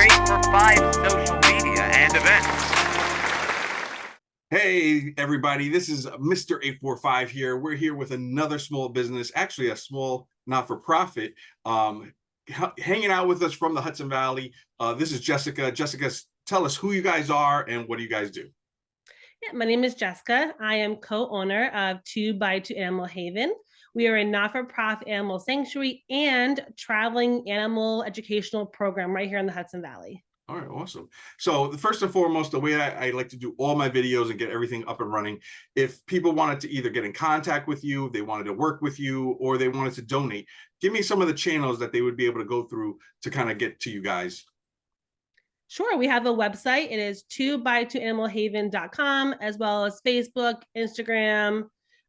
Mr. 845 social media and events. Hey, everybody, this is Mr. 845 here. We're here with another small business, actually a small not-for-profit, hanging out with us from the Hudson Valley. This is Jessica. Jessica, tell us who you guys are and what do you guys do? Yeah, my name is Jessica. I am co-owner of 2x2 Animal Haven. We are a not-for-profit animal sanctuary and traveling animal educational program right here in the Hudson Valley. All right, awesome. So first and foremost, the way I like to do all my videos and get everything up and running, if people wanted to either get in contact with you, they wanted to work with you, or they wanted to donate, give me some of the channels that they would be able to go through to kind of get to you guys. Sure, we have a website. It is 2x2animalhaven.com, as well as Facebook, Instagram.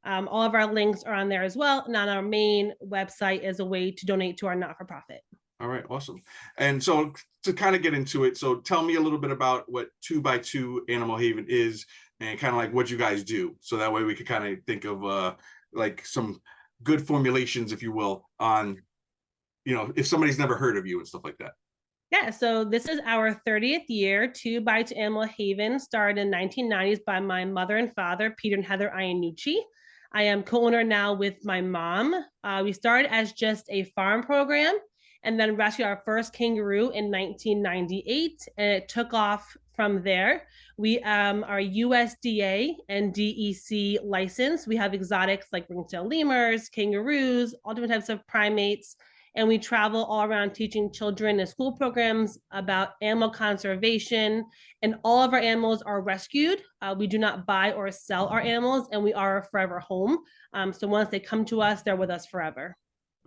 All of our links are on there as well. And on our main website is a way to donate to our not-for-profit. All right, awesome. And so to kind of get into it, so tell me a little bit about what 2x2 Animal Haven is and kind of like what you guys do. So that way we could kind of think of like some good formulations, if you will, on, if somebody's never heard of you and stuff like that. Yeah, so this is our 30th year. 2x2 Animal Haven started in 1990s by my mother and father, Peter and Heather Iannucci. I am co-owner now with my mom. We started as just a farm program and then rescued our first kangaroo in 1998, and it took off from there. We are USDA and DEC licensed. We have exotics like ring-tailed lemurs, kangaroos, all different types of primates, and we travel all around teaching children in school programs about animal conservation, and all of our animals are rescued. We do not buy or sell our animals, and we are a forever home. So once they come to us, they're with us forever.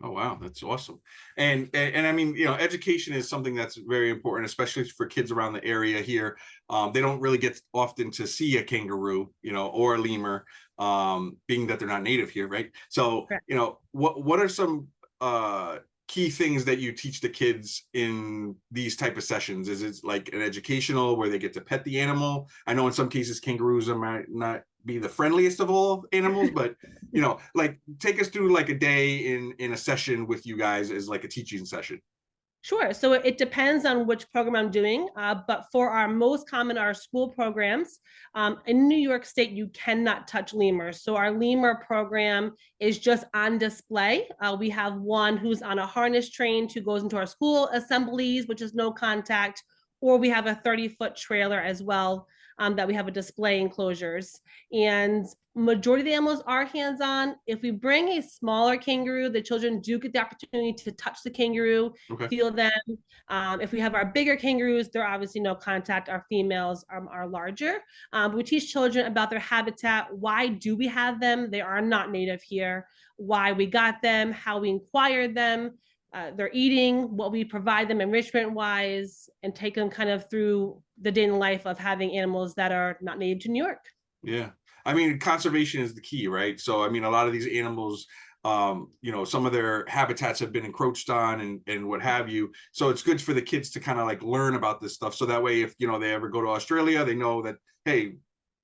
Oh, wow, that's awesome. And I mean, education is something that's very important, especially for kids around the area here. They don't really get often to see a kangaroo, or a lemur, being that they're not native here, right? So, Correct. What are some key things that you teach the kids in these type of sessions? Is it like an educational where they get to pet the animal? I know in some cases kangaroos might not be the friendliest of all animals, but like take us through like a day in a session with you guys as like a teaching session. Sure. So it depends on which program I'm doing. But for our most common, our school programs, in New York State, you cannot touch lemurs. So our lemur program is just on display. We have one who's on a harness trained who goes into our school assemblies, which is no contact, or we have a 30-foot trailer as well, that we have a display enclosures. And majority of the animals are hands-on. If we bring a smaller kangaroo, the children do get the opportunity to touch the kangaroo, Okay. feel them. If we have our bigger kangaroos, they're obviously no contact. Our females are larger. But we teach children about their habitat. Why do we have them? They are not native here. Why we got them, how we acquired them, their eating, what we provide them enrichment wise, and take them kind of through the day in the life of having animals that are not native to New York. Yeah. I mean, conservation is the key, right? So, I mean, a lot of these animals, some of their habitats have been encroached on and what have you. So it's good for the kids to kind of like learn about this stuff. So that way, if, they ever go to Australia, they know that, hey,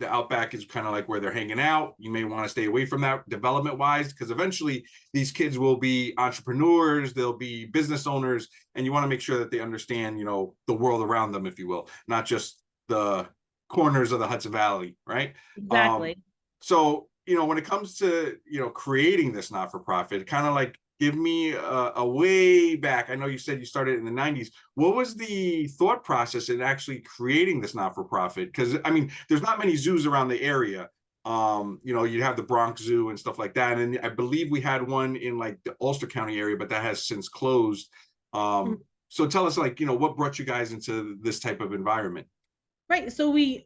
the outback is kind of like where they're hanging out. You may want to stay away from that development wise, because eventually these kids will be entrepreneurs, they'll be business owners, and you want to make sure that they understand, the world around them, if you will, not just the corners of the Hudson Valley, right? Exactly. So, when it comes to, creating this not-for-profit, kind of like give me a way back. I know you said you started in the 90s. What was the thought process in actually creating this not-for-profit? Because, I mean, there's not many zoos around the area. You have the Bronx Zoo and stuff like that. And I believe we had one in like the Ulster County area, but that has since closed. So tell us, like, what brought you guys into this type of environment? Right. So we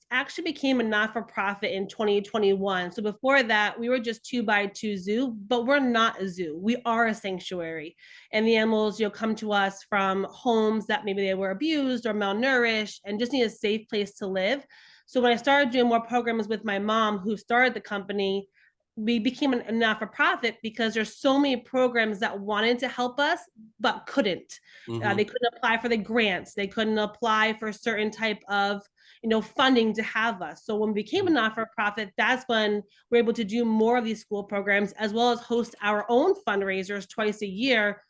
actually became a not-for-profit in 2021. So before that, we were just 2x2 zoo, but we're not a zoo. We are a sanctuary. And the animals, come to us from homes that maybe they were abused or malnourished and just need a safe place to live. So when I started doing more programs with my mom, who started the company, we became a not-for-profit because there's so many programs that wanted to help us but couldn't. They couldn't apply for the grants, they couldn't apply for certain type of funding to have us. So when we became a not-for-profit, that's when we're able to do more of these school programs, as well as host our own fundraisers twice a year,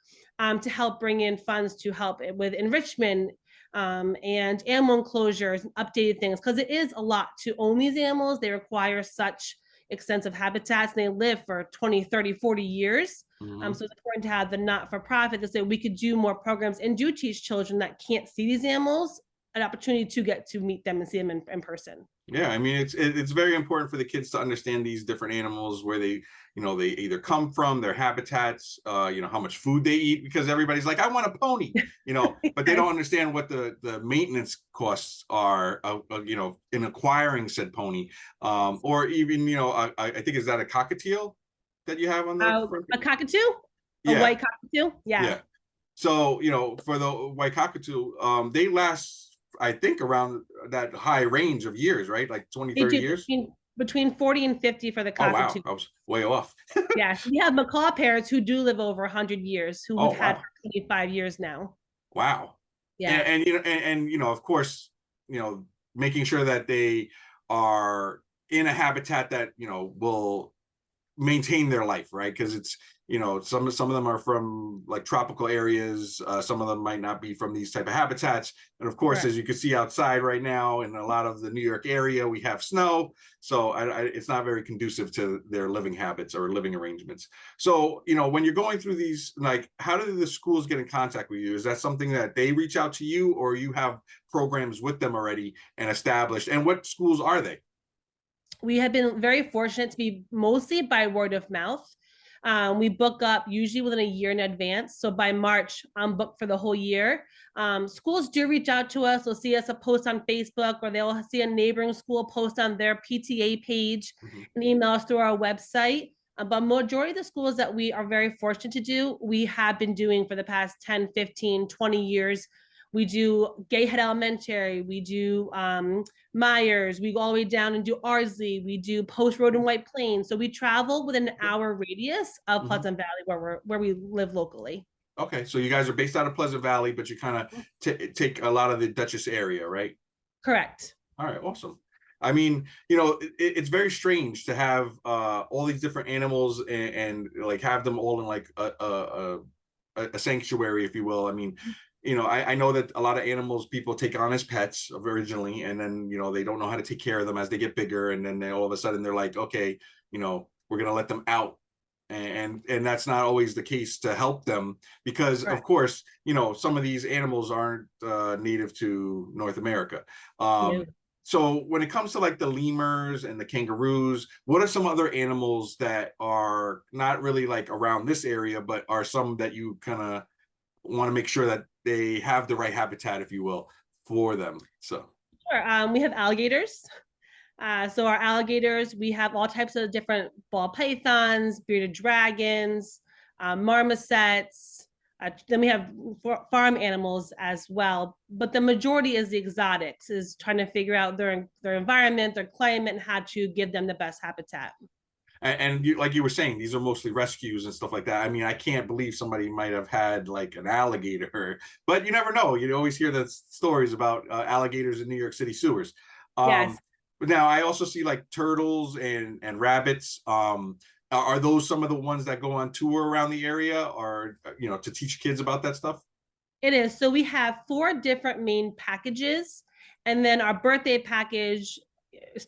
to help bring in funds to help with enrichment and animal enclosures and updated things, because it is a lot to own these animals. They require such extensive habitats, and they live for 20, 30, 40 years. Mhm. So it's important to have the not-for-profit to say we could do more programs and do teach children that can't see these animals an opportunity to get to meet them and see them in person. Yeah, I mean it's very important for the kids to understand these different animals, where they, they either come from, their habitats, how much food they eat, because everybody's like, I want a pony, but they don't Yes. understand what the maintenance costs are, in acquiring said pony, or even, I think, is that a cockatiel that you have on the front? A cockatoo, a Yeah, white cockatoo. Yeah. yeah. So, for the white cockatoo, they last, I think, around that high range of years, right? Like 20, They 30 do years. between 40 and 50 for the Oh, wow. cockatoo. I was way off. Yes, we have macaw parrots who do live over 100 years, who Oh, we've had wow. for 25 years now. Wow. Yeah, And of course, making sure that they are in a habitat that, will maintain their life, right? Because it's, some of them are from like tropical areas, some of them might not be from these type of habitats, and of course, correct. as you can see outside right now in a lot of the New York area, we have snow, so it's not very conducive to their living habits or living arrangements. So, when you're going through these, like, how do the schools get in contact with you? Is that something that they reach out to you, or you have programs with them already and established? And what schools are they? We have been very fortunate to be mostly by word of mouth. We book up usually within a year in advance. So by March, I'm booked for the whole year. Schools do reach out to us. They'll see us a post on Facebook, or they'll see a neighboring school post on their PTA page, Mhm. and email us through our website. But majority of the schools that we are very fortunate to do, we have been doing for the past 10, 15, 20 years. We do Gayhead Elementary, we do Myers, we go all the way down and do Ardsley, we do Post Road and White Plains. So we travel within an hour radius of Mhm. Pleasant Valley, where we live locally. Okay, so you guys are based out of Pleasant Valley, but you kind of take a lot of the Dutchess area, right? Correct. All right, awesome. I mean, it's very strange to have all these different animals, and like have them all in like a sanctuary, if you will. I mean, I know that a lot of animals people take on as pets originally, and then they don't know how to take care of them as they get bigger, and then all of a sudden they're like, okay, we're gonna let them out, and that's not always the case to help them, because of Correct. course, some of these animals aren't native to North America. No. So when it comes to like the lemurs and the kangaroos, what are some other animals that are not really like around this area, but are some that you kind of want to make sure that they have the right habitat, if you will, for them? So Sure. We have alligators. So our alligators, we have all types of different ball pythons, bearded dragons, marmosets. Then we have farm animals as well, but the majority is the exotics, is trying to figure out their environment, their climate, and how to give them the best habitat. and you, like you were saying, these are mostly rescues and stuff like that. I mean, I can't believe somebody might have had like an alligator, but you never know. You always hear the stories about alligators in New York City sewers. Yes. But now I also see like turtles and rabbits. Are those some of the ones that go on tour around the area, or to teach kids about that stuff? It is. So we have 4 different main packages, and then our birthday package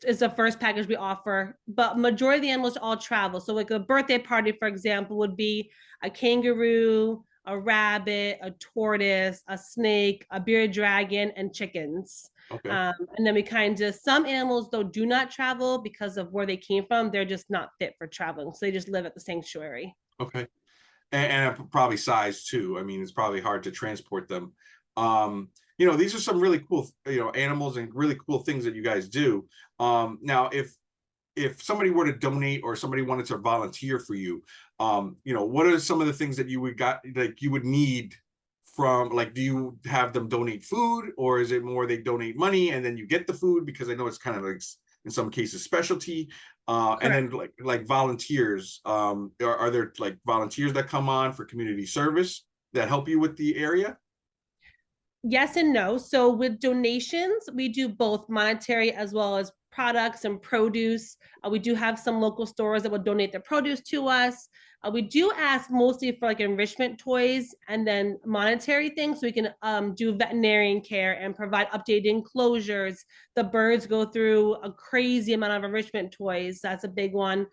is the first package we offer. But majority of the animals all travel. So like a birthday party, for example, would be a kangaroo, a rabbit, a tortoise, a snake, a bearded dragon, and chickens. Okay. And then we kind of, some animals though do not travel because of where they came from. They're just not fit for traveling, so they just live at the sanctuary. Okay. And probably size too. I mean, it's probably hard to transport them. These are some really cool, animals and really cool things that you guys do. Now, if somebody were to donate, or somebody wanted to volunteer for you, what are some of the things that you would need from, like, do you have them donate food, or is it more they donate money and then you get the food? Because I know it's kind of like in some cases specialty. And then like volunteers, are there like volunteers that come on for community service that help you with the area? Yes and no. So with donations, we do both monetary as well as products and produce. We do have some local stores that will donate their produce to us. We do ask mostly for like enrichment toys and then monetary things, so we can do veterinarian care and provide updated enclosures. The birds go through a crazy amount of enrichment toys. That's a big one.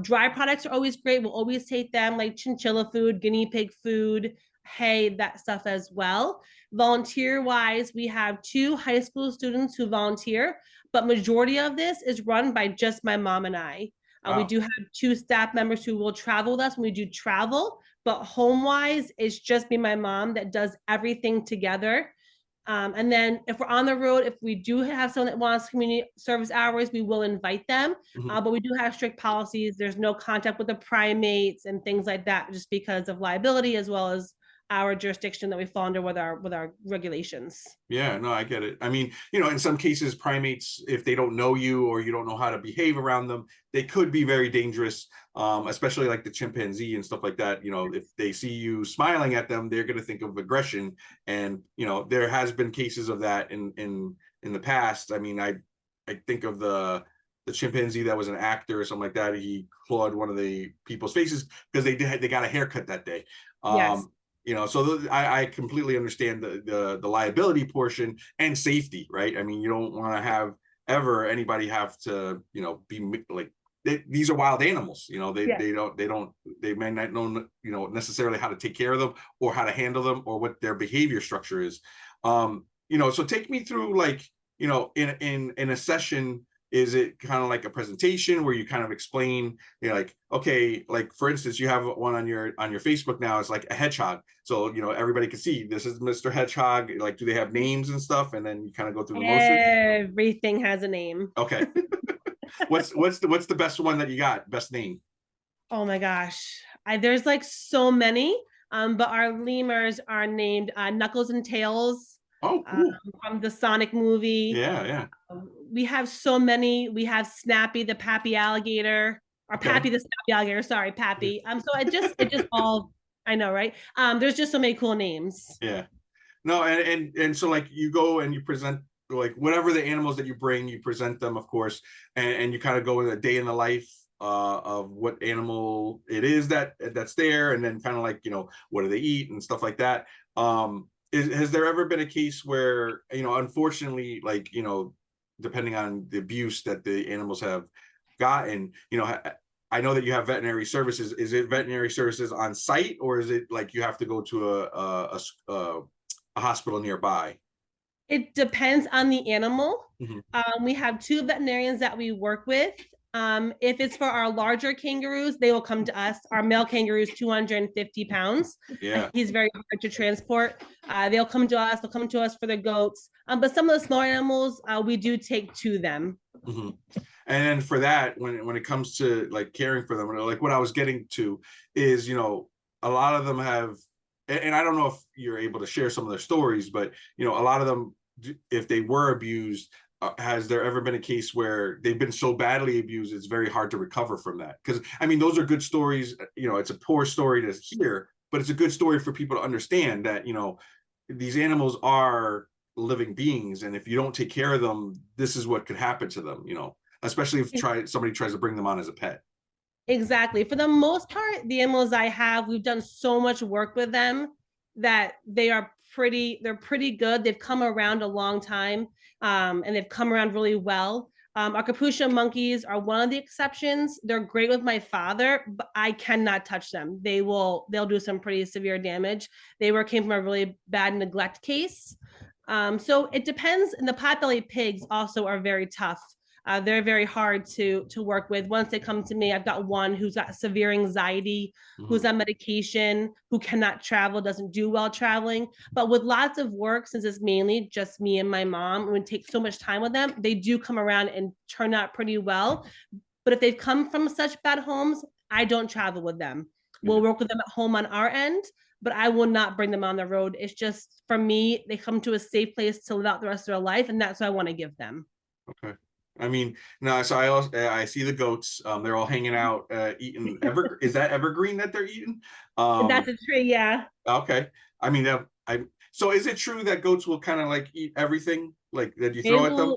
Dry products are always great. We'll always take them, like chinchilla food, guinea pig food, hay, that stuff as well. Volunteer wise, we have 2 high school students who volunteer, but majority of this is run by just my mom and I. We Wow. do have 2 staff members who will travel with us when we do travel, but home wise, it's just me, my mom, that does everything together. And then if we're on the road, if we do have someone that wants community service hours, we will invite them. Mhm. But we do have strict policies. There's no contact with the primates and things like that, just because of liability, as well as our jurisdiction that we fall under with our regulations. Yeah, no, I get it. I mean, in some cases, primates, if they don't know you or you don't know how to behave around them, they could be very dangerous, especially like the chimpanzee and stuff like that. If they see you smiling at them, they're going to think of aggression. And, there has been cases of that in the past. I mean, I think of the chimpanzee that was an actor or something like that. He clawed one of the people's faces because they got a haircut that day. Yes. So I completely understand the liability portion and safety, right? I mean, you don't want to have ever anybody have to, be like, these are wild animals. Yeah. They may not know, necessarily how to take care of them or how to handle them or what their behavior structure is. So take me through, like, in a session. Is it kind of like a presentation where you kind of explain, like, okay, like for instance, you have one on your Facebook now, it's like a hedgehog. So, everybody can see this is Mr. Hedgehog. Like, do they have names and stuff? And then you kind of go through the motion. Everything has a name. Okay. What's the best one that you got? Best name? Oh my gosh. There's like so many. But our lemurs are named Knuckles and Tails. Oh, cool. From the Sonic movie. Yeah. We have so many. We have Snappy, the Pappy alligator, or Okay. Pappy the Snappy alligator. Sorry, Pappy. So it just all, I know, right? There's just so many cool names. Yeah. No, and so like you go and you present like whatever the animals that you bring, you present them, of course, and you kind of go in a day in the life of what animal it is that's there, and then kind of like, what do they eat and stuff like that. Has there ever been a case where, unfortunately, like, depending on the abuse that the animals have gotten, I know that you have veterinary services. Is it veterinary services on site, or is it like you have to go to a hospital nearby? It depends on the animal. Mhm. We have 2 veterinarians that we work with. If it's for our larger kangaroos, they will come to us. Our male kangaroo is 250 pounds. Yeah. He's very hard to transport. They'll come to us. They'll come to us for the goats. But some of the smaller animals, we do take to them. Mm-hmm. And then for that, when it comes to like caring for them, like what I was getting to is, a lot of them have, and I don't know if you're able to share some of their stories, but, a lot of them, if they were abused, has there ever been a case where they've been so badly abused, it's very hard to recover from that? Because, I mean, those are good stories. It's a poor story to hear, but it's a good story for people to understand that, these animals are living beings. And if you don't take care of them, this is what could happen to them, especially if somebody tries to bring them on as a pet. Exactly. For the most part, the animals I have, we've done so much work with them that they're pretty good. They've come around a long time, and they've come around really well. Our capuchin monkeys are one of the exceptions. They're great with my father, but I cannot touch them. They'll do some pretty severe damage. Came from a really bad neglect case. So it depends. And the potbelly pigs also are very tough. They're very hard to work with. Once they come to me, I've got one who's got severe anxiety, who's on medication, who cannot travel, doesn't do well traveling. But with lots of work, since it's mainly just me and my mom, and would take so much time with them, they do come around and turn out pretty well. But if they've come from such bad homes, I don't travel with them. We'll work with them at home on our end, but I will not bring them on the road. It's just, for me, they come to a safe place to live out the rest of their life, and that's what I want to give them. Okay. I mean, no, so I see the goats. They're all hanging out, eating. Is that evergreen that they're eating? That's a tree, yeah. Okay. I mean, so is it true that goats will kind of like eat everything like that you throw at them?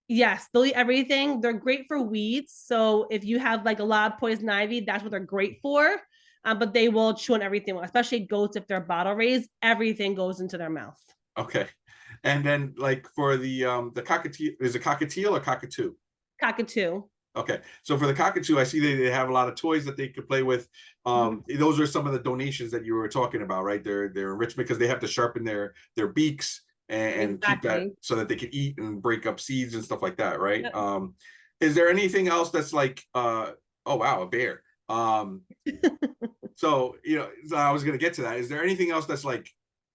Yes, they'll eat everything. They're great for weeds. So if you have like a lot of poison ivy, that's what they're great for. but they will chew on everything, especially goats. If they're bottle raised, everything goes into their mouth. Okay. And then like for the cockatiel, is it cockatiel or cockatoo? Cockatoo. Okay, so for the cockatoo, I see they have a lot of toys that they could play with. Those are some of the donations that you were talking about, right? They're enrichment because they have to sharpen their beaks and keep that Exactly. so that they can eat and break up seeds and stuff like that, right? Yep. Is there anything else that's like oh wow, a bear. So so I was gonna get to that. Is there anything else that's like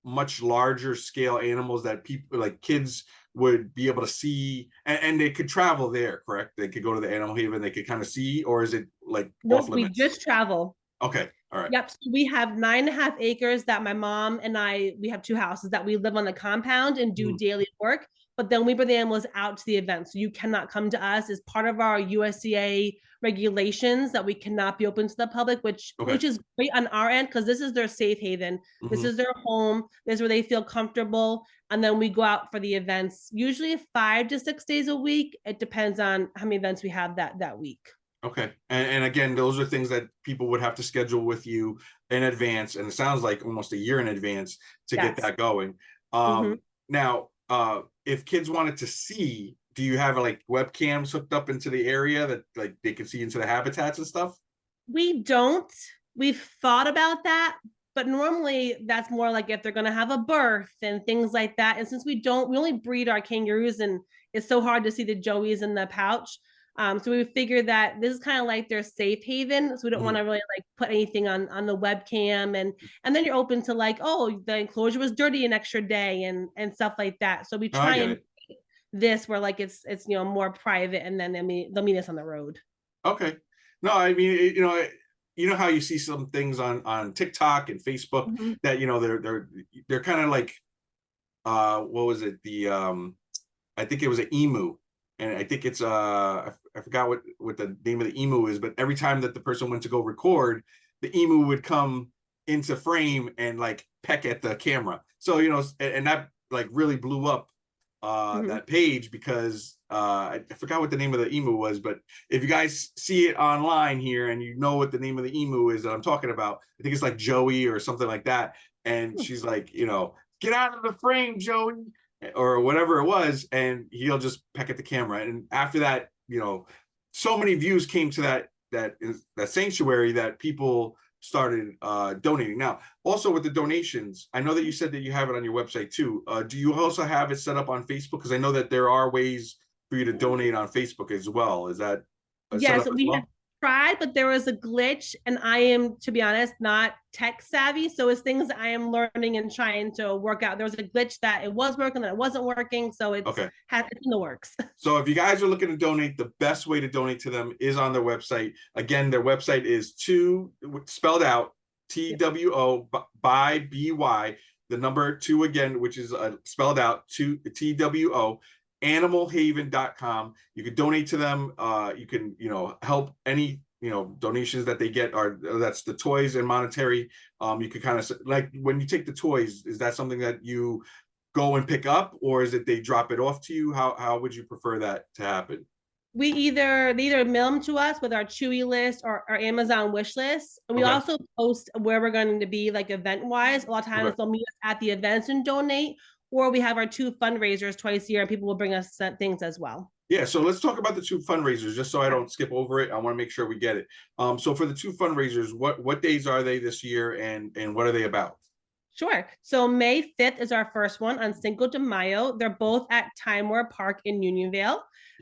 much larger scale animals that people like kids would be able to see and they could travel there, correct? They could go to the animal haven, they could kind of see, or is it like off Nope, we limits? just travel. Okay, all right. Yep. So we have 9.5 acres that my mom and we have two houses that we live on the compound and do Mhm. daily work. But then we bring the animals out to the event. So you cannot come to us as part of our USDA regulations that we cannot be open to the public, which Okay. is great on our end because this is their safe haven. This Mhm. is their home. This is where they feel comfortable. And then we go out for the events, usually 5 to 6 days a week. It depends on how many events we have that week. Okay. And again, those are things that people would have to schedule with you in advance, and it sounds like almost a year in advance to get Yes. that going. Mhm. Now, if kids wanted to see, do you have like webcams hooked up into the area that like they can see into the habitats and stuff? We don't. We've thought about that, but normally that's more like if they're going to have a birth and things like that. And since we only breed our kangaroos, and it's so hard to see the joeys in the pouch. So we figured that this is kind of like their safe haven. So we don't want Mhm. to really like put anything on the webcam, and then you're open to like, oh, the enclosure was dirty an extra day and stuff like that. So we No, I try get and it. this where like it's more private, and then they'll meet us on the road. Okay. No, I mean, you know how you see some things on TikTok and Facebook Mhm. that they're kind of like what was it? The I think it was an emu, and I think it's I forgot what the name of the emu is, but every time that the person went to go record, the emu would come into frame and like peck at the camera. So and that like really blew up Mhm. that page because I forgot what the name of the emu was, but if you guys see it online here and you know what the name of the emu is that I'm talking about, I think it's like Joey or something like that. And she's like, get out of the frame, Joey, or whatever it was, and he'll just peck at the camera. And after that, so many views came to that sanctuary that people started donating. Now, also with the donations, I know that you said that you have it on your website too. Do you also have it set up on Facebook? Because I know that there are ways for you to donate on Facebook as well. Is that set Yes, up as we have well? tried, but there was a glitch, and I am, to be honest, not tech savvy. So it's things I am learning and trying to work out. There was a glitch that it was working, that it wasn't working. So Okay. it's in the works. So if you guys are looking to donate, the best way to donate to them is on their website. Again, their website is spelled out TWO by BY, the number two again, which is spelled out TWO, animalhaven.com. You can donate to them. You can, help any, donations that they get that's the toys and monetary. You can kind of like when you take the toys, is that something that you go and pick up, or is it they drop it off to you? How would you prefer that to happen? They either mail them to us with our Chewy list or our Amazon wish list. And we Okay. also post where we're going to be, like event wise. A lot of times Okay. they'll meet us at the events and donate, or we have our 2 fundraisers twice a year, and people will bring us things as well. Yeah, so let's talk about the 2 fundraisers, just so I don't skip over it. I want to make sure we get it. So for the 2 fundraisers, what days are they this year, and what are they about? Sure. So May 5th is our first one on Cinco de Mayo. They're both at Time War Park in Unionville.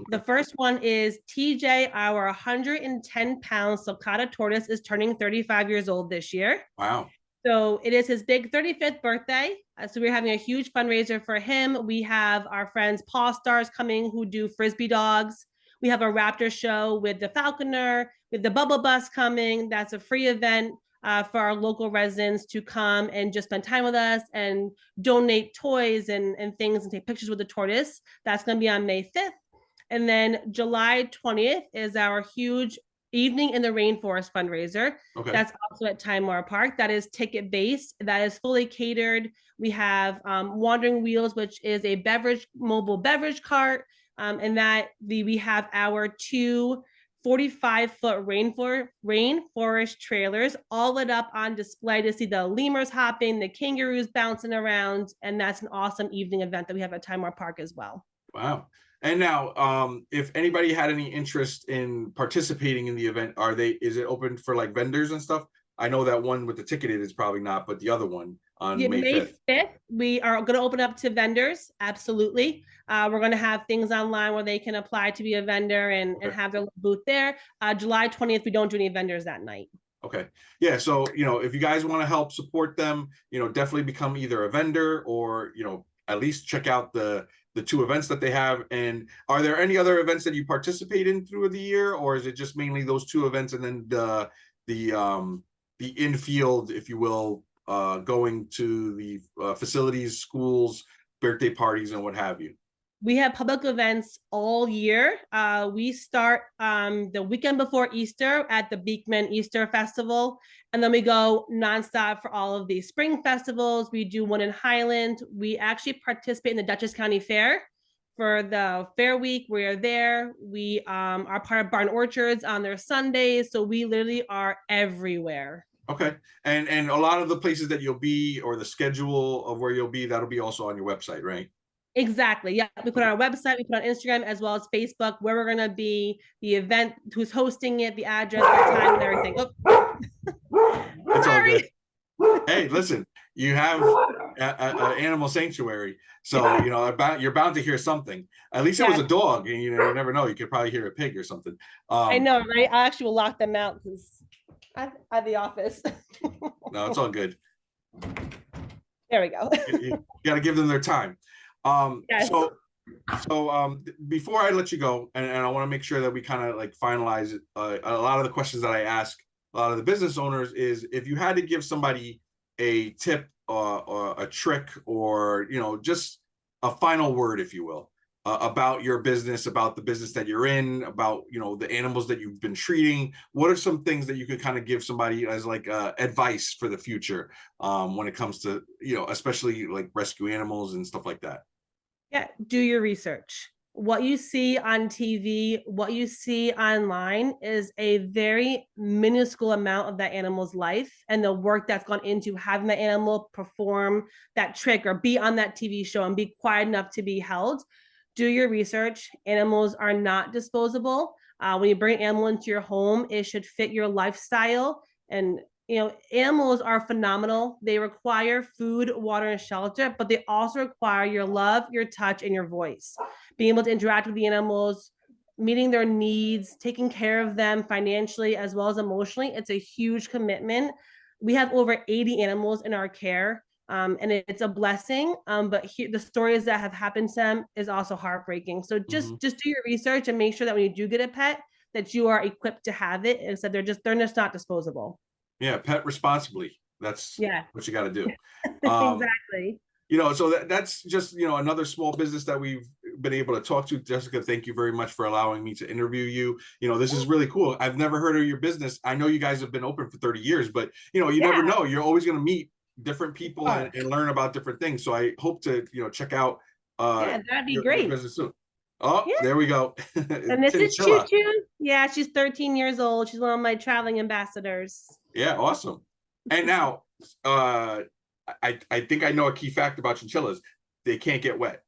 The Okay. first one is TJ, our 110-pound sulcata tortoise, is turning 35 years old this year. Wow. So it is his big 35th birthday. So we're having a huge fundraiser for him. We have our friends Paw Stars coming who do frisbee dogs. We have a raptor show with the falconer, with the bubble bus coming. That's a free event for our local residents to come and just spend time with us and donate toys and things and take pictures with the tortoise. That's going to be on May 5th. And then July 20th is our huge Evening in the Rainforest fundraiser. Okay. That's also at Time War Park. That is ticket based. That is fully catered. We have Wandering Wheels, which is a mobile beverage cart, and we have our 2 45-foot rainforest trailers, all lit up on display to see the lemurs hopping, the kangaroos bouncing around, and that's an awesome evening event that we have at Timor Park as well. Wow. And now, if anybody had any interest in participating in the event, is it open for like vendors and stuff? I know that one with the ticketed is probably not, but the other one on Yeah, May May 5th. 5th, we are going to open up to vendors. Absolutely. We're going to have things online where they can apply to be a vendor and Okay. have their booth there. July 20th, we don't do any vendors that night. Okay. Yeah. So, if you guys want to help support them, definitely become either a vendor or, at least check out the two events that they have. And are there any other events that you participate in through the year, or is it just mainly those two events and then the infield, if you will, going to the facilities, schools, birthday parties, and what have you? We have public events all year. We start the weekend before Easter at the Beekman Easter Festival, and then we go nonstop for all of these spring festivals. We do one in Highland. We actually participate in the Dutchess County Fair for the Fair Week. We are there. We are part of Barn Orchards on their Sundays, so we literally are everywhere. Okay. And a lot of the places that you'll be, or the schedule of where you'll be, that'll be also on your website, right? Exactly. Yeah. We put on our website, we put on Instagram as well as Facebook, where we're going to be, the event, who's hosting it, the address, the time, and everything. Oh. It's all Sorry. good. Hey, listen, you have an animal sanctuary, so you're bound to hear something. At least it was a dog, and you never know. You could probably hear a pig or something. I know, right? I actually will lock them out because I'm at the office. No, it's all good. There we go. You got to give them their time. Yes. So before I let you go, and I want to make sure that we kind of like finalize it, a lot of the questions that I ask a lot of the business owners is, if you had to give somebody a tip or a trick, or just a final word, if you will, about your business, about the business that you're in, about the animals that you've been treating, what are some things that you could kind of give somebody as like advice for the future when it comes to especially like rescue animals and stuff like that? Yeah, do your research. What you see on TV, what you see online is a very minuscule amount of that animal's life and the work that's gone into having the animal perform that trick or be on that TV show and be quiet enough to be held. Do your research. Animals are not disposable. When you bring an animal into your home, it should fit your lifestyle. And animals are phenomenal. They require food, water, and shelter, but they also require your love, your touch, and your voice. Being able to interact with the animals, meeting their needs, taking care of them financially as well as emotionally. It's a huge commitment. We have over 80 animals in our care, and it's a blessing. But the stories that have happened to them is also heartbreaking. So just do your research and make sure that when you do get a pet, that you are equipped to have it, and so they're just not disposable. Yeah, pet responsibly. That's what you got to do. Exactly. So that's just another small business that we've been able to talk to. Jessica, thank you very much for allowing me to interview you. This is really cool. I've never heard of your business. I know you guys have been open for 30 years, but you never know. You're always going to meet different people and learn about different things. So I hope to check out that'd be great. your business soon. Oh, there we go. And this is Choo Choo. Yeah, she's 13 years old. She's one of my traveling ambassadors. Yeah, awesome. And now, I think I know a key fact about chinchillas. They can't get wet.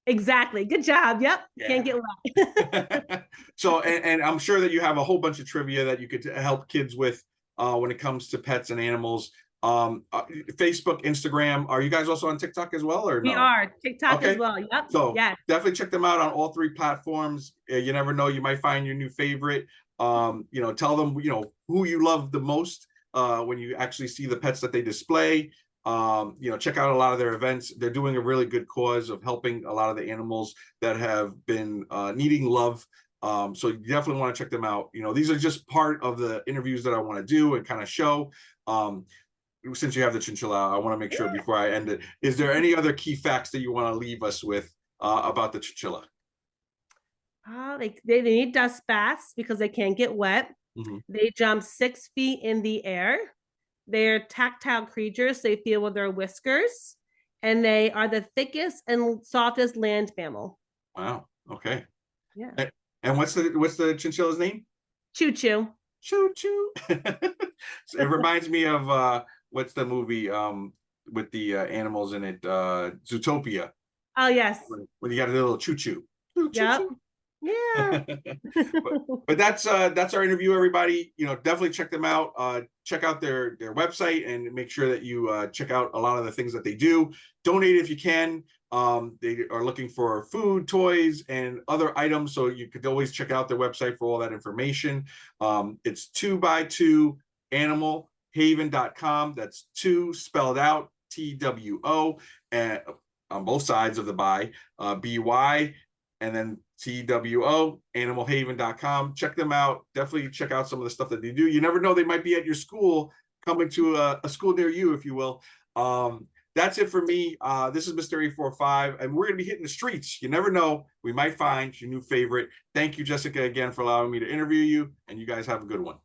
Exactly. Good job. Yep. Yeah. Can't get wet. So, and I'm sure that you have a whole bunch of trivia that you could help kids with when it comes to pets and animals. Facebook, Instagram. Are you guys also on TikTok as well, or no? We are. TikTok as well. Yep. So definitely check them out on all three platforms. You never know, you might find your new favorite. Tell them who you love the most when you actually see the pets that they display. Check out a lot of their events. They're doing a really good cause of helping a lot of the animals that have been needing love. So you definitely want to check them out. These are just part of the interviews that I want to do and kind of show. Since you have the chinchilla, I want to make sure before I end it, is there any other key facts that you want to leave us with about the chinchilla? They need dust baths because they can't get wet. They jump 6 feet in the air. They're tactile creatures. They feel with their whiskers, and they are the thickest and softest land mammal. Wow. Okay. Yeah. And what's the chinchilla's name? Choo choo. Choo choo. So it reminds me of what's the movie with the animals in it, Zootopia, Oh yes. when you got a little choo choo. Choo Yep. choo. Yeah. But that's our interview, everybody. Definitely check them out. Check out their website and make sure that you check out a lot of the things that they do. Donate if you can. They are looking for food, toys, and other items, so you could always check out their website for all that information. It's 2x2 animalhaven.com. That's 2 spelled out, TWO, and on both sides of the by, BY, and then TWO, animalhaven.com. Check them out. Definitely check out some of the stuff that they do. You never know, they might be at your school, coming to a school near you, if you will. That's it for me. This is Mr. 845, and we're going to be hitting the streets. You never know. We might find your new favorite. Thank you, Jessica, again, for allowing me to interview you, and you guys have a good one.